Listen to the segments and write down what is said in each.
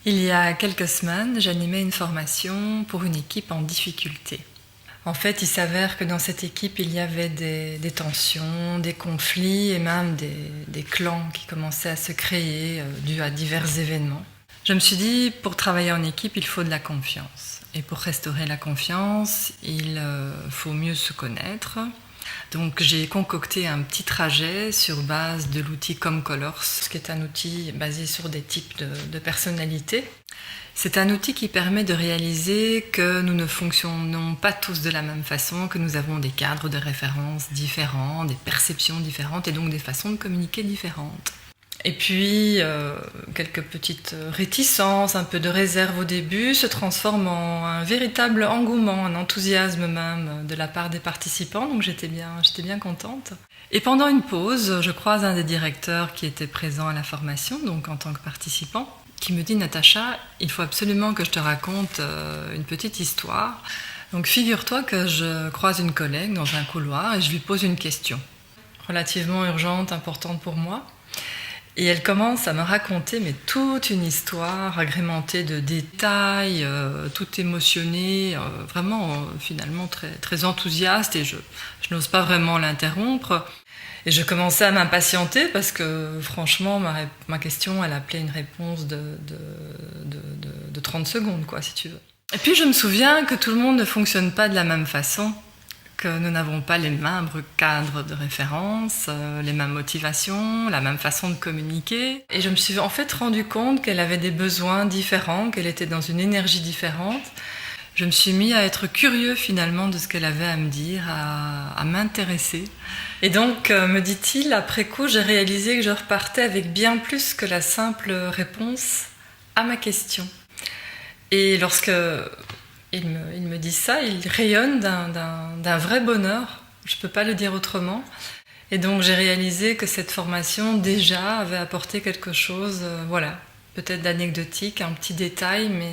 Il y a quelques semaines, j'animais une formation pour une équipe en difficulté. En fait, il s'avère que dans cette équipe, il y avait des tensions, des conflits et même des clans qui commençaient à se créer dus à divers événements. Je me suis dit, pour travailler en équipe, il faut de la confiance. Et pour restaurer la confiance, il faut mieux se connaître. Donc j'ai concocté un petit trajet sur base de l'outil ComColors, qui est un outil basé sur des types de personnalités. C'est un outil qui permet de réaliser que nous ne fonctionnons pas tous de la même façon, que nous avons des cadres de référence différents, des perceptions différentes et donc des façons de communiquer différentes. Et puis, quelques petites réticences, un peu de réserve au début, se transforment en un véritable engouement, un enthousiasme même de la part des participants, donc j'étais bien contente. Et pendant une pause, je croise un des directeurs qui était présent à la formation, donc en tant que participant, qui me dit « Natacha, il faut absolument que je te raconte une petite histoire. Donc figure-toi que je croise une collègue dans un couloir et je lui pose une question, relativement urgente, importante pour moi. Et elle commence à me raconter toute une histoire agrémentée de détails, tout émotionnée, vraiment finalement très enthousiaste et je n'ose pas vraiment l'interrompre. Et je commençais à m'impatienter parce que franchement ma question elle appelait une réponse de 30 secondes quoi si tu veux. Et puis je me souviens que tout le monde ne fonctionne pas de la même façon. Que nous n'avons pas les mêmes cadres de référence, les mêmes motivations, la même façon de communiquer. Et je me suis en fait rendu compte qu'elle avait des besoins différents, qu'elle était dans une énergie différente. Je me suis mis à être curieux finalement de ce qu'elle avait à me dire, à m'intéresser. Et donc, me dit-il, après coup, j'ai réalisé que je repartais avec bien plus que la simple réponse à ma question. Et lorsque il me dit ça, il rayonne d'un vrai bonheur, je ne peux pas le dire autrement. Et donc j'ai réalisé que cette formation déjà avait apporté quelque chose, peut-être d'anecdotique, un petit détail, mais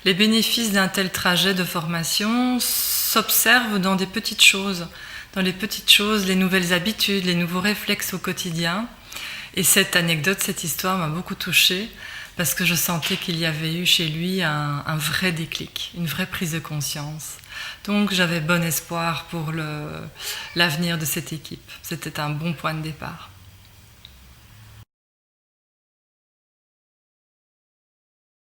les bénéfices d'un tel trajet de formation s'observent dans des petites choses. Dans les petites choses, les nouvelles habitudes, les nouveaux réflexes au quotidien. Et cette anecdote, cette histoire m'a beaucoup touchée. Parce que je sentais qu'il y avait eu chez lui un vrai déclic, une vraie prise de conscience. Donc j'avais bon espoir pour l'avenir de cette équipe. C'était un bon point de départ.